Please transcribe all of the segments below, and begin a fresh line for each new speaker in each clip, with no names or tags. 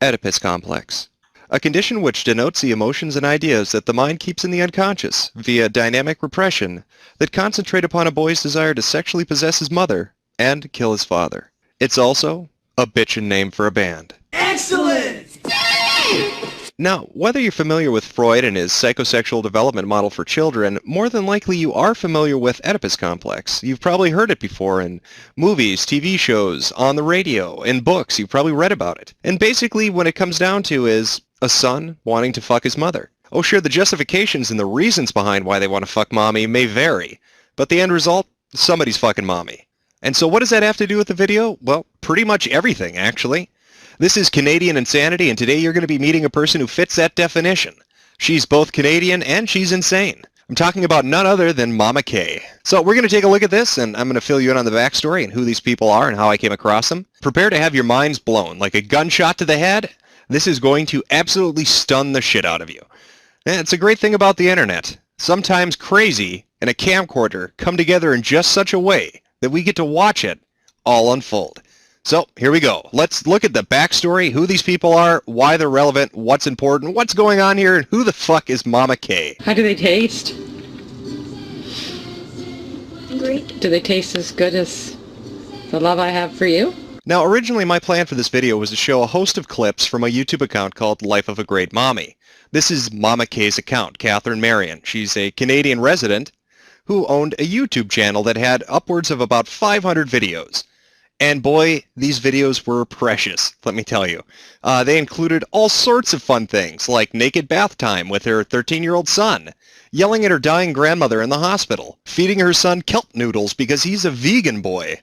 Oedipus complex, a condition which denotes the emotions and ideas that the mind keeps in the unconscious via dynamic repression that concentrate upon a boy's desire to sexually possess his mother and kill his father. It's also a bitchin' name for a band.
Excellent!
Now, whether you're familiar with Freud and his psychosexual development model for children, more than likely you are familiar with Oedipus complex. You've probably heard it before in movies, TV shows, on the radio, in books. You've probably read about it. And basically what it comes down to is a son wanting to fuck his mother. Oh sure, the justifications and the reasons behind why they want to fuck mommy may vary, but the end result, somebody's fucking mommy. And so what does that have to do with the video? Well, pretty much everything, actually. This is Canadian Insanity, and today you're going to be meeting a person who fits that definition. She's both Canadian and she's insane. I'm talking about none other than Momma K. So we're going to take a look at this, and I'm going to fill you in on the backstory and who these people are and how I came across them. Prepare to have your minds blown. Like a gunshot to the head, this is going to absolutely stun the shit out of you. And it's a great thing about the internet. Sometimes crazy and a camcorder come together in just such a way that we get to watch it all unfold. So, here we go. Let's look at the backstory, who these people are, why they're relevant, what's important, what's going on here, and who the fuck is Momma K.
How do they taste?
Great.
Do they taste as good as the love I have for you?
Now, originally my plan for this video was to show a host of clips from a YouTube account called Life of a Great Mommy. This is Momma K's account, Catherine Marion. She's a Canadian resident who owned a YouTube channel that had upwards of about 500 videos. And boy, these videos were precious, let me tell you. They included all sorts of fun things, like naked bath time with her 13-year-old son, yelling at her dying grandmother in the hospital, feeding her son kelp noodles because he's a vegan boy,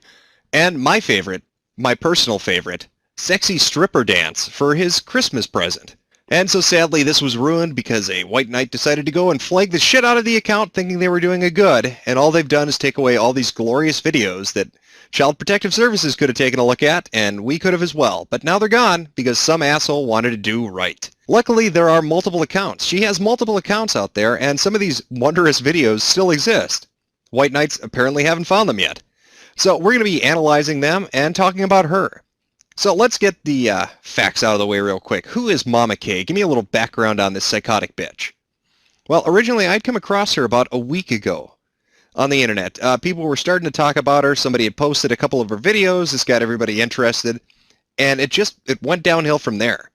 and my favorite, my personal favorite, sexy stripper dance for his Christmas present. And so sadly, this was ruined because a white knight decided to go and flag the shit out of the account thinking they were doing a good, and all they've done is take away all these glorious videos that Child Protective Services could have taken a look at, and we could have as well, but now they're gone because some asshole wanted to do right. Luckily, there are multiple accounts. She has multiple accounts out there, and some of these wondrous videos still exist. White Knights apparently haven't found them yet. So we're going to be analyzing them and talking about her. So let's get the facts out of the way real quick. Who is Momma K? Give me a little background on this psychotic bitch. Well, originally I'd come across her about a week ago on the internet. People were starting to talk about her. Somebody had posted a couple of her videos. This got everybody interested. And it went downhill from there.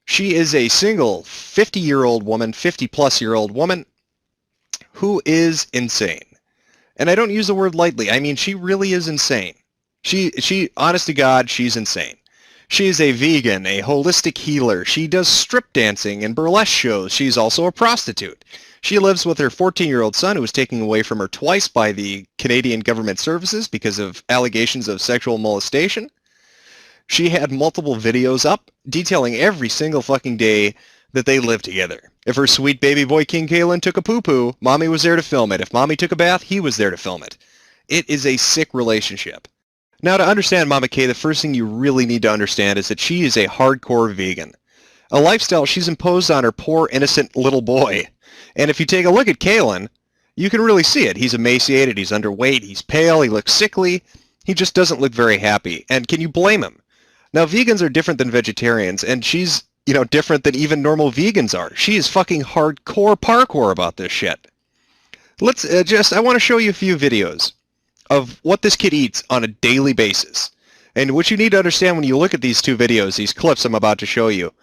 She is a single 50-year-old woman, 50-plus-year-old woman who is insane. And I don't use the word lightly. I mean, she really is insane. She, honest to God, she's insane. She is a vegan, a holistic healer. She does strip dancing and burlesque shows. She's also a prostitute. She lives with her 14-year-old son who was taken away from her twice by the Canadian Government Services because of allegations of sexual molestation. She had multiple videos up detailing every single fucking day that they lived together. If her sweet baby boy King Kalen took a poo-poo, Mommy was there to film it. If Mommy took a bath, he was there to film it. It is a sick relationship. Now, to understand Momma K, the first thing you really need to understand is that she is a hardcore vegan. A lifestyle she's imposed on her poor, innocent little boy. And if you take a look at Kalen, you can really see it. He's emaciated, he's underweight, he's pale, he looks sickly. He just doesn't look very happy. And can you blame him? Now, vegans are different than vegetarians, and she's, different than even normal vegans are. She is fucking hardcore parkour about this shit. Let's I want to show you a few videos of what this kid eats on a daily basis. And what you need to understand when you look at these two videos, these clips I'm about to show you,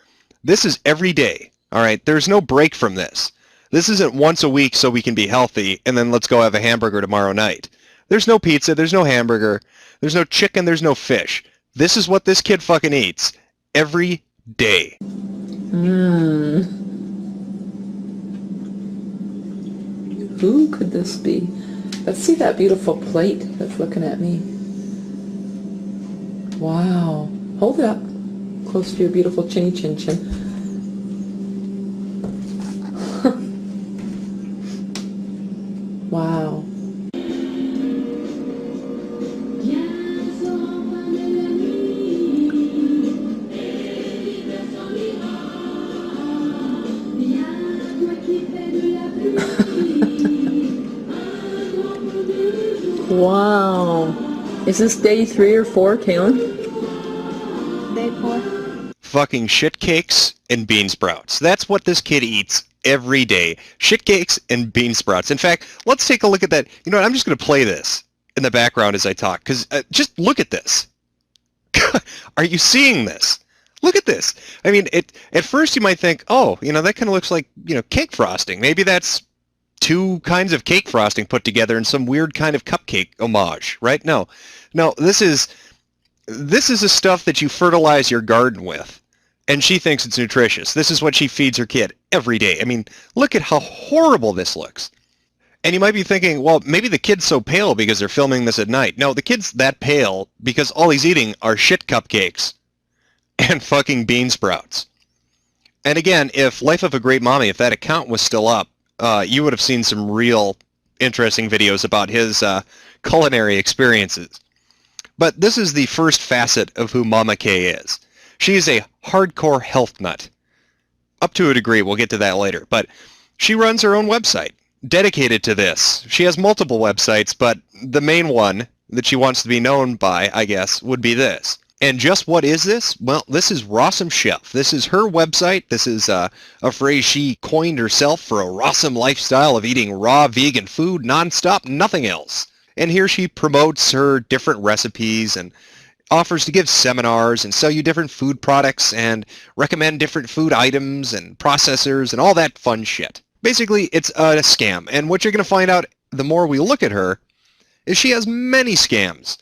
this is every day, all right? There's no break from this. This isn't once a week so we can be healthy and then let's go have a hamburger tomorrow night. There's no pizza, there's no hamburger, there's no chicken, there's no fish. This is what this kid fucking eats every day.
Who could this be? Let's see that beautiful plate that's looking at me. Wow. Hold it up close to your beautiful chinny chin chin. Wow. Wow. Is this day 3 or 4, Kaylin?
Day 4.
fucking shit cakes and bean sprouts. That's what this kid eats every day. Shit cakes and bean sprouts. In fact, let's take a look at that. You know what? I'm just going to play this in the background as I talk, because just look at this. Are you seeing this? Look at this. I mean, at first you might think, oh, you know, that kind of looks like, you know, cake frosting. Maybe that's two kinds of cake frosting put together in some weird kind of cupcake homage, right? No, this is the stuff that you fertilize your garden with, and she thinks it's nutritious. This is what she feeds her kid every day. I mean, look at how horrible this looks. And you might be thinking, well, maybe the kid's so pale because they're filming this at night. No, the kid's that pale because all he's eating are shit cupcakes and fucking bean sprouts. And again, if Life of a Great Mommy, if that account was still up, you would have seen some real interesting videos about his culinary experiences. But this is the first facet of who Momma K is. She is a hardcore health nut. Up to a degree, we'll get to that later. But she runs her own website dedicated to this. She has multiple websites, but the main one that she wants to be known by, I guess, would be this. And just what is this? Well, this is Rawsome Chef. This is her website. This is a phrase she coined herself for a rawsome lifestyle of eating raw vegan food nonstop, nothing else. And here she promotes her different recipes and offers to give seminars and sell you different food products and recommend different food items and processors and all that fun shit. Basically, it's a scam. And what you're going to find out the more we look at her is she has many scams.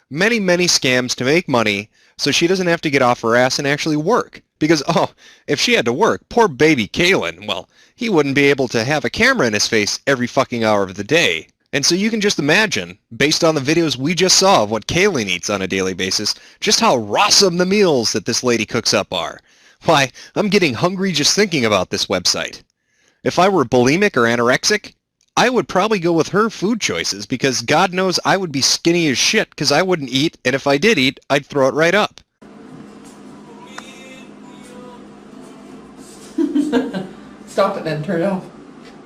Many scams to make money so she doesn't have to get off her ass and actually work. Because, oh, if she had to work, poor baby Kalen, well, he wouldn't be able to have a camera in his face every fucking hour of the day. And so you can just imagine, based on the videos we just saw of what Kalen eats on a daily basis, just how rawsome the meals that this lady cooks up are. Why, I'm getting hungry just thinking about this website. If I were bulimic or anorexic, I would probably go with her food choices because God knows I would be skinny as shit because I wouldn't eat, and if I did eat, I'd throw it right up.
Stop it then, turn it off.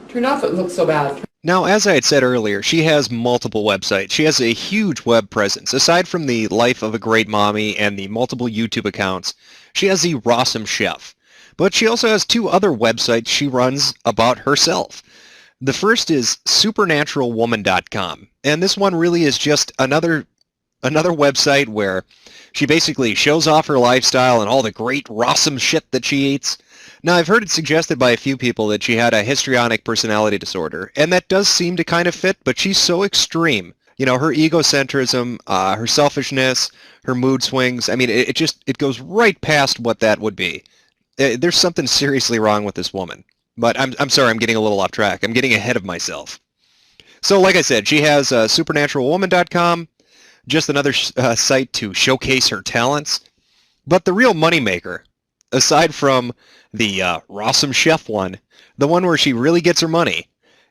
Turn it off, it looks so bad.
Now, as I had said earlier, she has multiple websites. She has a huge web presence. Aside from the Life of a Great Mommy and the multiple YouTube accounts, she has the Rawsome Chef. But she also has two other websites she runs about herself. The first is supernaturalwoman.com, and this one really is just another website where she basically shows off her lifestyle and all the great rawsome shit that she eats. Now, I've heard it suggested by a few people that she had a histrionic personality disorder, and that does seem to kind of fit, but she's so extreme. You know, her egocentrism, her selfishness, her mood swings, I mean, it goes right past what that would be. There's something seriously wrong with this woman. But I'm sorry, I'm getting a little off track. I'm getting ahead of myself. So like I said, she has supernaturalwoman.com, just another site to showcase her talents. But the real moneymaker, aside from the Rawsome Chef one, the one where she really gets her money,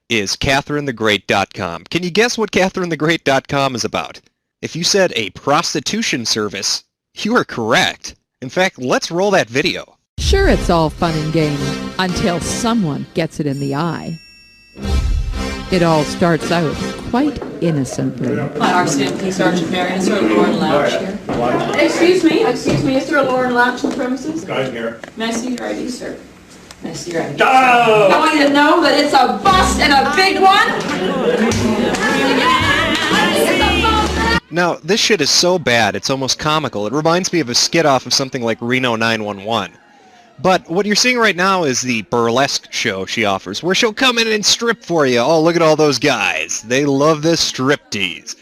is CatherineTheGreat.com. Can you guess what CatherineTheGreat.com is about? If you said a prostitution service, you are correct. In fact, let's roll that video.
Sure, it's all fun and games until someone gets it in the eye. It all starts out quite innocently.
Hi, RCMP Sergeant Marion. Is there a Lauren Latch here? Excuse me, is there a Lauren Latch on the premises?
Guy's here.
May I see your ID, sir? May I see your ID?
Oh!
I want you to know that it's a bust and a big one.
Now, this shit is so bad, it's almost comical. It reminds me of a skit off of something like Reno 911. But what you're seeing right now is the burlesque show she offers, where she'll come in and strip for you. Oh, look at all those guys. They love this striptease.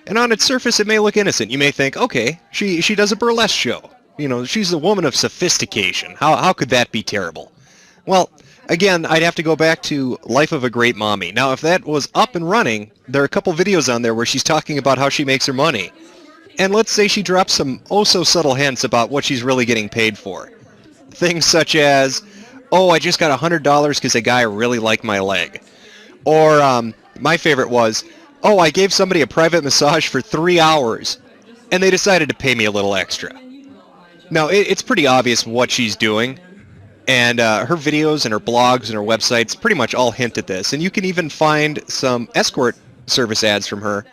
And on its surface, it may look innocent. You may think, okay, she does a burlesque show. You know, she's a woman of sophistication. How could that be terrible? Well, again, I'd have to go back to Life of a Great Mommy. Now, if that was up and running, there are a couple videos on there where she's talking about how she makes her money. And let's say she drops some oh-so-subtle hints about what she's really getting paid for. Things such as, oh, I just got $100 because a guy really liked my leg. Or my favorite was, oh, I gave somebody a private massage for 3 hours, and they decided to pay me a little extra. Now, it's pretty obvious what she's doing, and her videos and her blogs and her websites pretty much all hint at this. And you can even find some escort service ads from her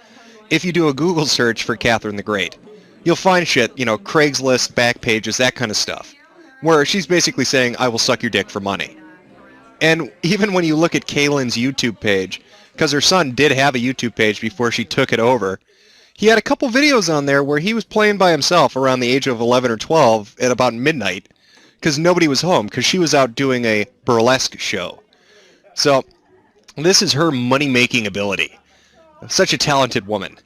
if you do a Google search for Catherine the Great. You'll find shit, you know, Craigslist, back pages, that kind of stuff. where she's basically saying, I will suck your dick for money. And even when you look at Kaylin's YouTube page, because her son did have a YouTube page before she took it over, he had a couple videos on there where he was playing by himself around the age of 11 or 12 at about midnight because nobody was home because she was out doing a burlesque show. So this is her money-making ability. Such a talented woman.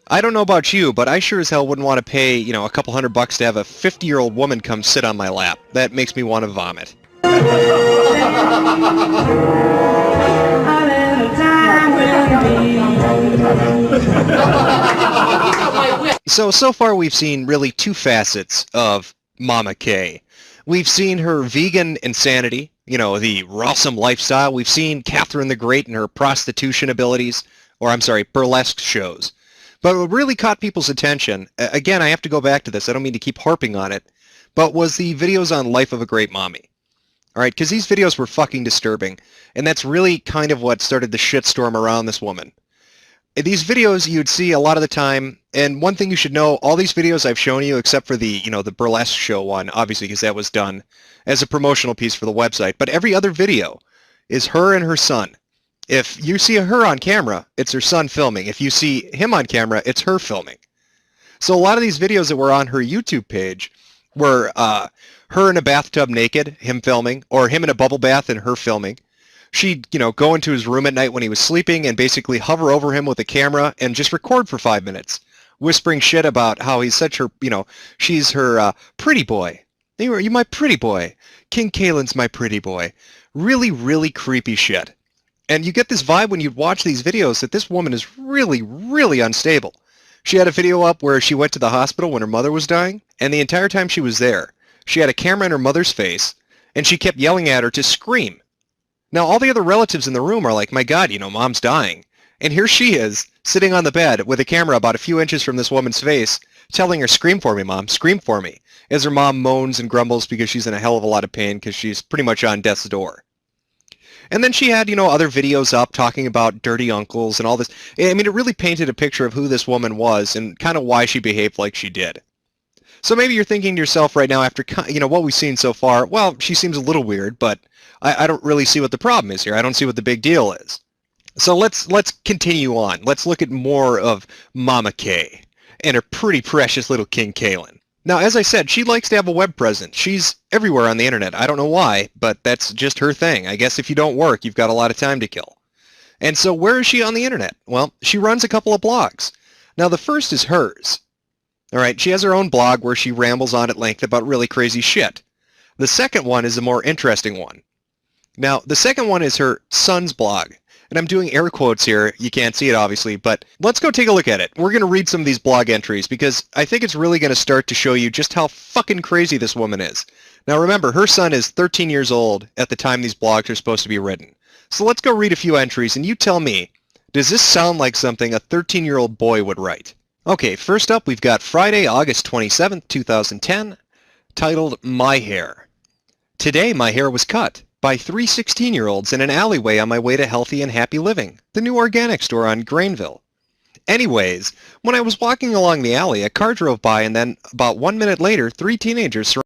I don't know about you, but I sure as hell wouldn't want to pay, a couple $100 to have a 50-year-old woman come sit on my lap. That makes me want to vomit. So far we've seen really two facets of Momma K. We've seen her vegan insanity, the rawsome lifestyle. We've seen Catherine the Great and her prostitution abilities, burlesque shows. But what really caught people's attention, again, I have to go back to this, I don't mean to keep harping on it, but was the videos on Life of a Great Mommy. Alright, because these videos were fucking disturbing, and that's really kind of what started the shitstorm around this woman. These videos you'd see a lot of the time, and one thing you should know, all these videos I've shown you, except for the, the burlesque show one, obviously because that was done as a promotional piece for the website, but every other video is her and her son. If you see her on camera, it's her son filming. If you see him on camera, it's her filming. So a lot of these videos that were on her YouTube page were her in a bathtub naked, him filming, or him in a bubble bath and her filming. She'd, go into his room at night when he was sleeping and basically hover over him with a camera and just record for 5 minutes, whispering shit about how he's such her, she's her pretty boy. You my pretty boy. King Kaylin's my pretty boy. Really, really creepy shit. And you get this vibe when you watch these videos that this woman is really, really unstable. She had a video up where she went to the hospital when her mother was dying, and the entire time she was there, she had a camera in her mother's face, and she kept yelling at her to scream. Now, all the other relatives in the room are like, my God, mom's dying. And here she is, sitting on the bed with a camera about a few inches from this woman's face, telling her, scream for me, Mom, scream for me, as her mom moans and grumbles because she's in a hell of a lot of pain because she's pretty much on death's door. And then she had, other videos up talking about dirty uncles and all this. I mean, it really painted a picture of who this woman was and kind of why she behaved like she did. So maybe you're thinking to yourself right now after, what we've seen so far, well, she seems a little weird, but I don't really see what the problem is here. I don't see what the big deal is. So let's continue on. Let's look at more of Momma K and her pretty precious little King Kaylin. Now, as I said, she likes to have a web presence. She's everywhere on the internet. I don't know why, but that's just her thing. I guess if you don't work, you've got a lot of time to kill. And so where is she on the internet? Well, she runs a couple of blogs. Now, the first is hers. All right, she has her own blog where she rambles on at length about really crazy shit. The second one is a more interesting one. Now, the second one is her son's blog. And I'm doing air quotes here. You can't see it, obviously, but let's go take a look at it. We're going to read some of these blog entries because I think it's really going to start to show you just how fucking crazy this woman is. Now, remember, her son is 13 years old at the time these blogs are supposed to be written. So let's go read a few entries, and you tell me, does this sound like something a 13-year-old boy would write? Okay, first up, we've got Friday, August 27th, 2010, titled My Hair. Today, my hair was cut by 3 16-year-olds in an alleyway on my way to Healthy and Happy Living, the new organic store on Grainville. Anyways, when I was walking along the alley, a car drove by and then, about 1 minute later, 3 teenagers surrounded